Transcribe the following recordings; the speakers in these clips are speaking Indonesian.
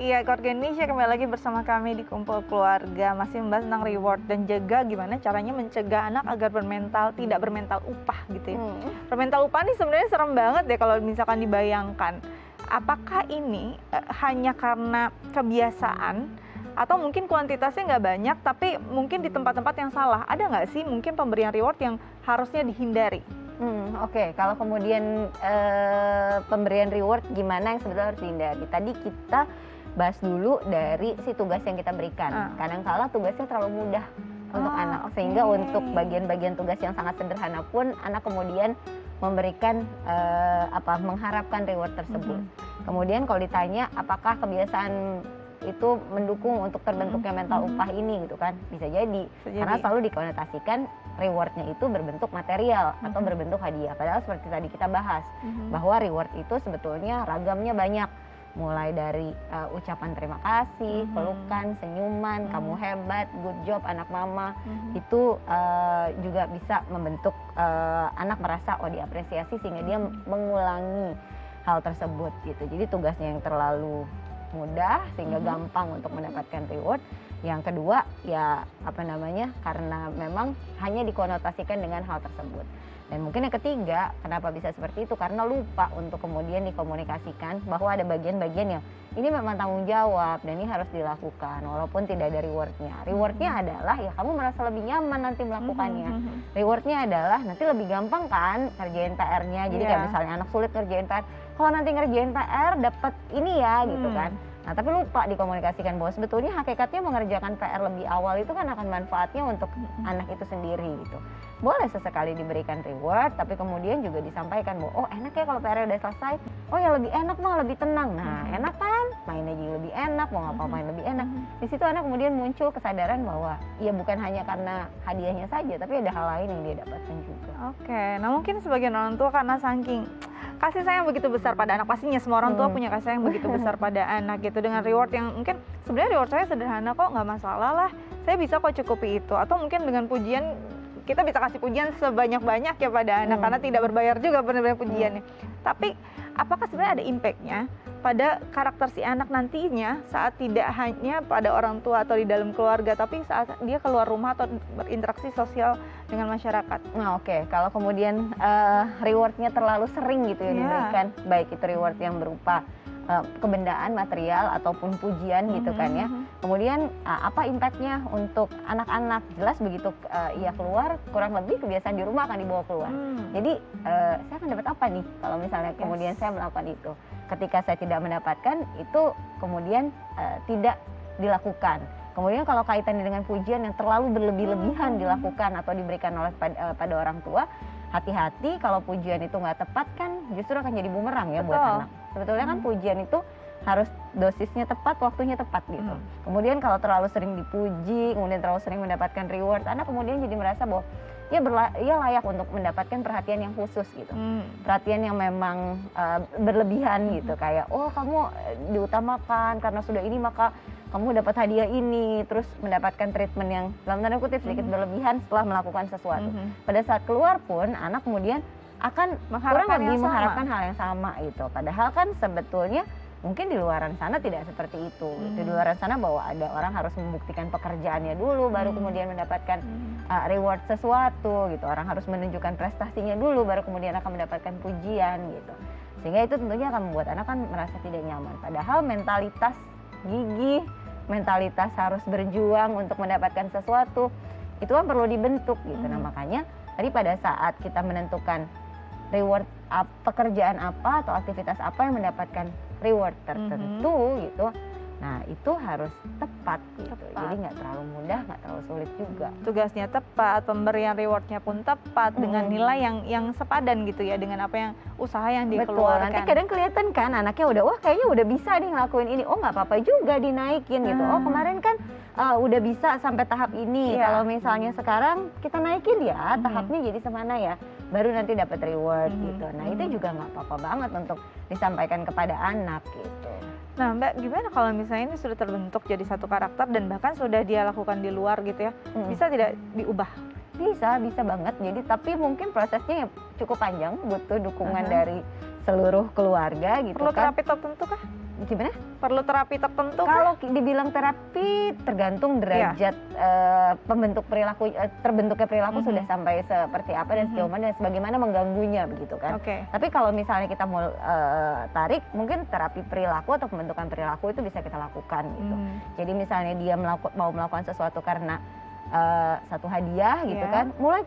Iya, keluarga Indonesia kembali lagi bersama kami di Kumpul Keluarga. Masih membahas tentang reward dan juga gimana caranya mencegah anak agar tidak bermental upah gitu ya. Bermental upah ini sebenarnya serem banget ya kalau misalkan dibayangkan. Apakah ini hanya karena kebiasaan atau mungkin kuantitasnya nggak banyak tapi mungkin di tempat-tempat yang salah? Ada nggak sih mungkin pemberian reward yang harusnya dihindari? Oke. Kalau kemudian pemberian reward gimana yang sebetulnya harus dihindari? Tadi kita bahas dulu dari si tugas yang kita berikan. Kadang-kala tugasnya terlalu mudah untuk anak, sehingga untuk bagian-bagian tugas yang sangat sederhana pun anak kemudian memberikan mengharapkan reward tersebut. Kemudian kalau ditanya apakah kebiasaan itu mendukung untuk terbentuknya mental upah ini gitu kan, bisa jadi. Karena selalu dikonotasikan rewardnya itu berbentuk material atau berbentuk hadiah. Padahal seperti tadi kita bahas bahwa reward itu sebetulnya ragamnya banyak, mulai dari ucapan terima kasih, pelukan, senyuman, kamu hebat, good job anak mama. Itu juga bisa membentuk anak merasa diapresiasi sehingga dia mengulangi hal tersebut gitu. Jadi tugasnya yang terlalu mudah sehingga gampang untuk mendapatkan reward. Yang kedua ya karena memang hanya dikonotasikan dengan hal tersebut. Dan mungkin yang ketiga, kenapa bisa seperti itu? Karena lupa untuk kemudian dikomunikasikan bahwa ada bagian-bagian yang ini memang tanggung jawab dan ini harus dilakukan walaupun tidak ada rewardnya. Rewardnya adalah ya kamu merasa lebih nyaman nanti melakukannya. Rewardnya adalah nanti lebih gampang kan kerjain PR-nya. Jadi kayak misalnya anak sulit ngerjain PR, kalau nanti ngerjain PR dapat ini ya gitu kan. Nah tapi lupa dikomunikasikan bahwa sebetulnya hakikatnya mengerjakan PR lebih awal itu kan akan manfaatnya untuk anak itu sendiri gitu. Boleh sesekali diberikan reward, tapi kemudian juga disampaikan bahwa enak ya kalau PR udah selesai, ya lebih enak mah, lebih tenang. Nah enak kan, mainnya jadi lebih enak, mau ngapa-ngapain lebih enak. Di situ anak kemudian muncul kesadaran bahwa ya bukan hanya karena hadiahnya saja, tapi ada hal lain yang dia dapatkan juga. Oke, nah mungkin sebagian orang tua karena saking kasih sayang begitu besar pada anak, pastinya semua orang tua punya kasih sayang begitu besar pada anak gitu, dengan reward yang mungkin sebenarnya reward saya sederhana kok, nggak masalah lah, saya bisa kok cukupi itu. Atau mungkin dengan pujian, kita bisa kasih pujian sebanyak-banyak ya pada anak karena tidak berbayar juga benar-benar pujiannya. Tapi apakah sebenarnya ada impact-nya pada karakter si anak nantinya saat tidak hanya pada orang tua atau di dalam keluarga, tapi saat dia keluar rumah atau berinteraksi sosial dengan masyarakat? Nah oke, kalau kemudian rewardnya terlalu sering gitu ya diberikan, baik itu reward yang berupa kebendaan material ataupun pujian gitu kan ya. Kemudian apa impactnya untuk anak-anak? Jelas begitu ia keluar, kurang lebih kebiasaan di rumah akan dibawa keluar. Jadi saya akan dapat apa nih kalau misalnya kemudian saya melakukan itu? Ketika saya tidak mendapatkan itu kemudian tidak dilakukan. Kemudian kalau kaitannya dengan pujian yang terlalu berlebih-lebihan dilakukan atau diberikan oleh pada orang tua, hati-hati kalau pujian itu nggak tepat kan justru akan jadi bumerang ya buat anak. Sebetulnya kan pujian itu harus dosisnya tepat, waktunya tepat gitu. Kemudian kalau terlalu sering dipuji, kemudian terlalu sering mendapatkan reward, anak kemudian jadi merasa bahwa ia layak untuk mendapatkan perhatian yang khusus gitu. Perhatian yang memang berlebihan gitu, kayak kamu diutamakan karena sudah ini maka kamu dapat hadiah ini, terus mendapatkan treatment yang dalam tanda kutip sedikit berlebihan setelah melakukan sesuatu. Pada saat keluar pun anak kemudian akan mengharapkan hal yang sama gitu. Padahal kan sebetulnya mungkin di luaran sana tidak seperti itu. Di luaran sana bahwa ada orang harus membuktikan pekerjaannya dulu baru kemudian mendapatkan reward sesuatu gitu. Orang harus menunjukkan prestasinya dulu baru kemudian akan mendapatkan pujian gitu. Sehingga itu tentunya akan membuat anak kan merasa tidak nyaman. Padahal mentalitas gigih, mentalitas harus berjuang untuk mendapatkan sesuatu itu kan perlu dibentuk gitu. Nah makanya tadi pada saat kita menentukan reward pekerjaan apa atau aktivitas apa yang mendapatkan reward tertentu gitu, nah itu harus tepat gitu. Jadi nggak terlalu mudah, nggak terlalu sulit juga. Tugasnya tepat, pemberian rewardnya pun tepat dengan nilai yang sepadan gitu ya dengan apa yang usaha yang dikeluarkan. Nanti kadang kelihatan kan anaknya udah kayaknya udah bisa nih ngelakuin ini, nggak apa-apa juga dinaikin gitu. Kemarin kan udah bisa sampai tahap ini. Kalau misalnya sekarang kita naikin ya tahapnya jadi semana ya, baru nanti dapat reward gitu. Nah itu juga nggak apa-apa banget untuk disampaikan kepada anak gitu. Nah Mbak, gimana kalau misalnya ini sudah terbentuk jadi satu karakter dan bahkan sudah dia lakukan di luar gitu ya, bisa tidak diubah? Bisa banget. Jadi tapi mungkin prosesnya cukup panjang, butuh dukungan dari seluruh keluarga gitu. Perlu kan. terapi tertentu kah? Gimana? Perlu terapi tertentu? Kalau dibilang terapi tergantung derajat pembentuk perilaku, terbentuknya perilaku sudah sampai seperti apa dan sejauh mana dan sebagaimana mengganggunya begitu kan. Tapi kalau misalnya kita mau tarik, mungkin terapi perilaku atau pembentukan perilaku itu bisa kita lakukan gitu. Jadi misalnya dia mau melakukan sesuatu karena satu hadiah gitu kan, mulai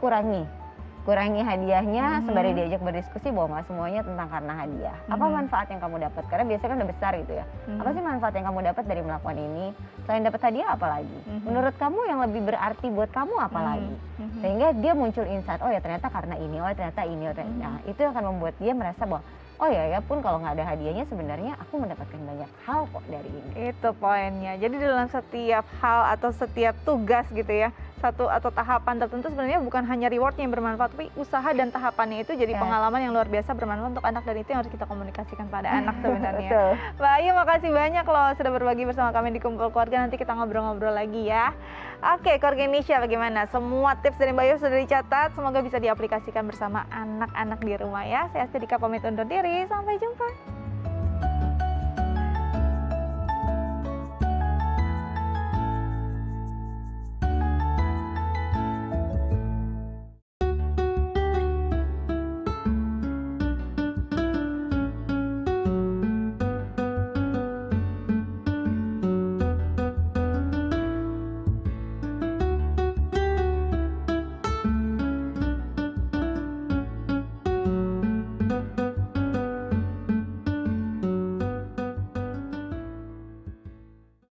kurangi hadiahnya sembari diajak berdiskusi bahwa nggak semuanya tentang karena hadiah. Apa manfaat yang kamu dapat? Karena biasanya kan udah besar gitu ya. Apa sih manfaat yang kamu dapat dari melakukan ini? Selain dapat hadiah apa lagi? Menurut kamu yang lebih berarti buat kamu apa lagi? Sehingga dia muncul insight, oh ya ternyata karena ini, oh ternyata ini, oh ternyata. Nah, itu akan membuat dia merasa bahwa oh ya pun kalau nggak ada hadiahnya sebenarnya aku mendapatkan banyak hal kok dari ini. Itu poinnya. Jadi dalam setiap hal atau setiap tugas gitu ya, satu atau tahapan tertentu sebenarnya bukan hanya rewardnya yang bermanfaat, tapi usaha dan tahapannya itu jadi pengalaman yang luar biasa bermanfaat untuk anak, dan itu yang harus kita komunikasikan pada anak sebenarnya. Betul. Mbak Ayu, makasih banyak loh sudah berbagi bersama kami di Kumpul Keluarga. Nanti kita ngobrol-ngobrol lagi ya. Oke, Keluarga Indonesia, bagaimana? Semua tips dari Mbak Ayu sudah dicatat, semoga bisa diaplikasikan bersama anak-anak di rumah ya. Saya Astika pamit undur diri, sampai jumpa.